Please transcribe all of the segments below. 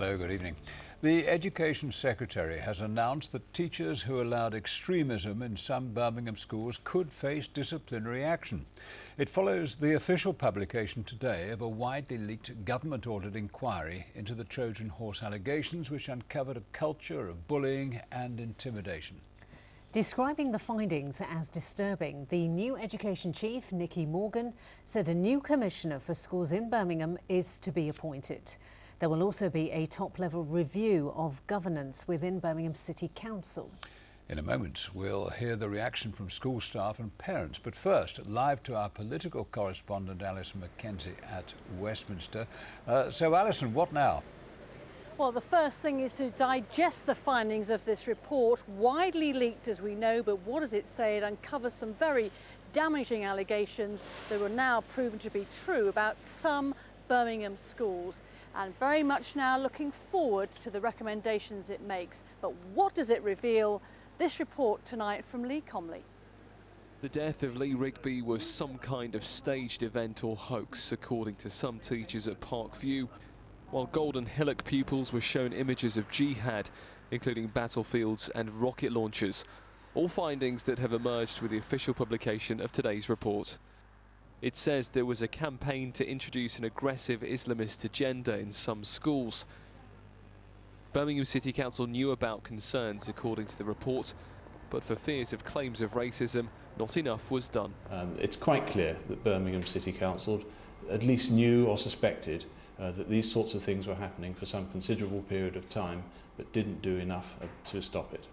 Hello, good evening. The Education Secretary has announced that teachers who allowed extremism in some Birmingham schools could face disciplinary action. It follows the official publication today of a widely leaked government-ordered inquiry into the Trojan Horse allegations, which uncovered a culture of bullying and intimidation. Describing the findings as disturbing, the new Education Chief, Nicky Morgan, said a new commissioner for schools in Birmingham is to be appointed. There will also be a top-level review of governance within Birmingham City Council. In a moment, we'll hear the reaction from school staff and parents. But first, live to our political correspondent, Alison Mackenzie at Westminster. So, Alison, what now? Well, the first thing is to digest the findings of this report, widely leaked as we know, but what does it say? It uncovers some very damaging allegations that are now proven to be true about some Birmingham schools, and very much now looking forward to the recommendations it makes. But what does it reveal? This report tonight from Lee Comley. The death of Lee Rigby was some kind of staged event or hoax, according to some teachers at Parkview, while Golden Hillock pupils were shown images of jihad, including battlefields and rocket launchers, all findings that have emerged with the official publication of today's report. It says there was a campaign to introduce an aggressive Islamist agenda in some schools. Birmingham City Council knew about concerns, according to the report, but for fears of claims of racism, not enough was done. It's quite clear that Birmingham City Council at least knew or suspected that these sorts of things were happening for some considerable period of time, but didn't do enough to stop it.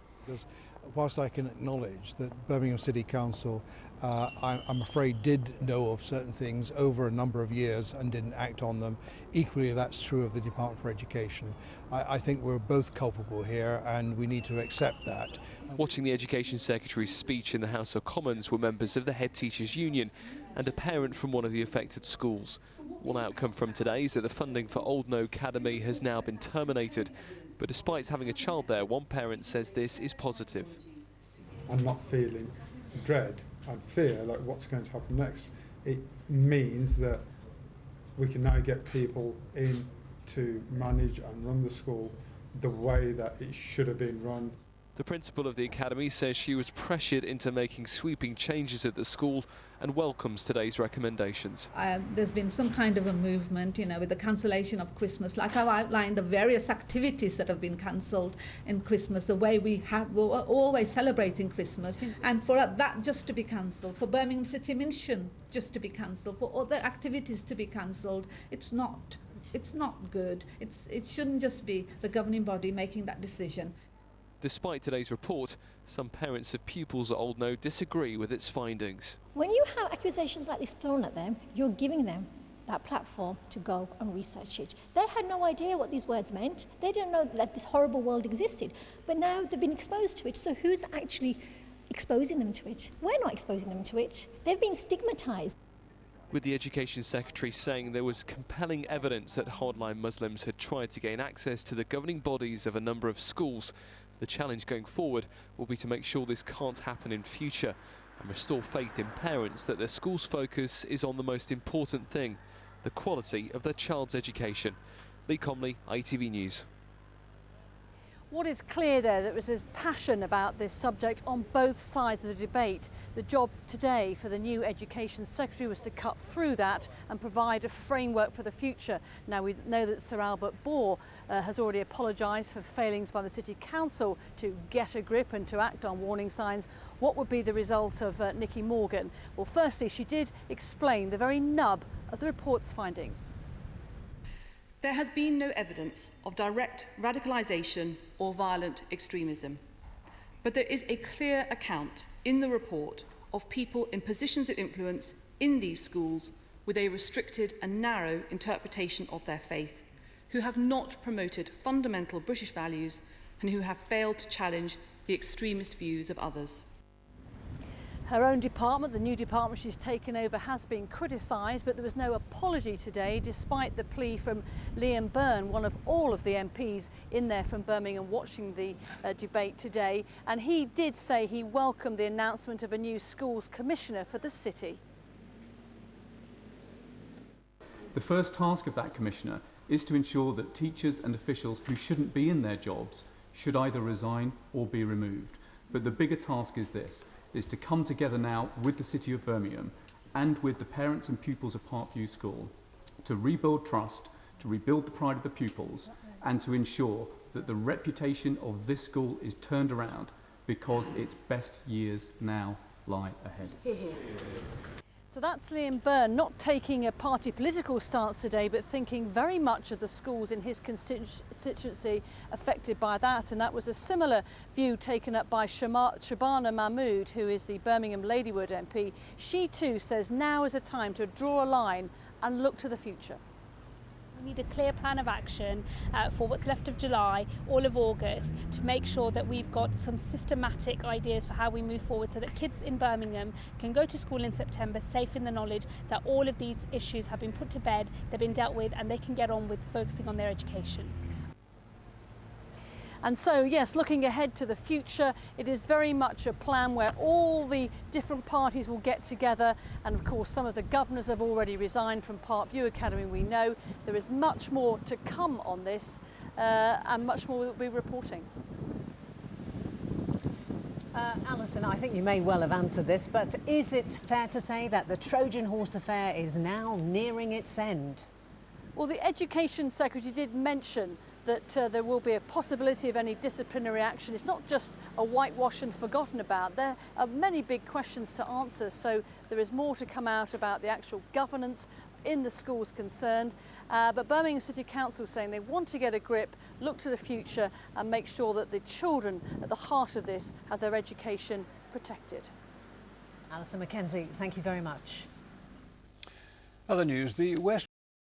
Whilst I can acknowledge that Birmingham City Council, I'm afraid, did know of certain things over a number of years and didn't act on them, equally that's true of the Department for Education. I think we're both culpable here and we need to accept that. Watching the Education Secretary's speech in the House of Commons were members of the Head Teachers Union and a parent from one of the affected schools. One outcome from today is that the funding for Old Know Academy has now been terminated. But despite having a child there, one parent says this is positive. I'm not feeling dread and fear, like what's going to happen next. It means that we can now get people in to manage and run the school the way that it should have been run. The principal of the academy says she was pressured into making sweeping changes at the school and welcomes today's recommendations. There's been some kind of a movement, with the cancellation of Christmas, like I've outlined the various activities that have been cancelled in Christmas, the way we're always celebrating Christmas, and for that just to be cancelled, for Birmingham City Mission just to be cancelled, for other activities to be cancelled, it's not good. It shouldn't just be the governing body making that decision. Despite today's report, some parents of pupils at Old Know disagree with its findings. When you have accusations like this thrown at them, you're giving them that platform to go and research it. They had no idea what these words meant. They didn't know that this horrible world existed. But now they've been exposed to it, so who's actually exposing them to it? We're not exposing them to it. They've been stigmatised. With the Education Secretary saying there was compelling evidence that hardline Muslims had tried to gain access to the governing bodies of a number of schools, the challenge going forward will be to make sure this can't happen in future and restore faith in parents that their school's focus is on the most important thing, the quality of their child's education. Lee Comley, ITV News. What is clear there, that there's passion about this subject on both sides of the debate. The job today for the new Education Secretary was to cut through that and provide a framework for the future. Now we know that Sir Albert Bohr has already apologised for failings by the City Council to get a grip and to act on warning signs. What would be the result of Nicky Morgan? Well, firstly, she did explain the very nub of the report's findings. There has been no evidence of direct radicalisation or violent extremism, but there is a clear account in the report of people in positions of influence in these schools with a restricted and narrow interpretation of their faith, who have not promoted fundamental British values and who have failed to challenge the extremist views of others. Her own department, the new department she's taken over, has been criticised, but there was no apology today, despite the plea from Liam Byrne, one of all of the MPs in there from Birmingham watching the debate today. And he did say he welcomed the announcement of a new schools commissioner for the city. The first task of that commissioner is to ensure that teachers and officials who shouldn't be in their jobs should either resign or be removed. But the bigger task is this, is to come together now with the City of Birmingham and with the parents and pupils of Parkview School to rebuild trust, to rebuild the pride of the pupils, and to ensure that the reputation of this school is turned around, because its best years now lie ahead. So that's Liam Byrne, not taking a party political stance today, but thinking very much of the schools in his constituency affected by that. And that was a similar view taken up by Shabana Mahmood, who is the Birmingham Ladywood MP. She too says now is a time to draw a line and look to the future. We need a clear plan of action for what's left of July, all of August, to make sure that we've got some systematic ideas for how we move forward, so that kids in Birmingham can go to school in September safe in the knowledge that all of these issues have been put to bed, they've been dealt with, and they can get on with focusing on their education. And so, yes, looking ahead to the future, it is very much a plan where all the different parties will get together. And of course, some of the governors have already resigned from Parkview Academy, we know. There is much more to come on this and much more we'll be reporting. Alison, I think you may well have answered this, but is it fair to say that the Trojan Horse affair is now nearing its end? Well, the Education Secretary did mention that there will be a possibility of any disciplinary action. It's not just a whitewash and forgotten about. There are many big questions to answer, so there is more to come out about the actual governance in the schools concerned. But Birmingham City Council is saying they want to get a grip, look to the future and make sure that the children at the heart of this have their education protected. Alison Mackenzie, thank you very much. Other news, the West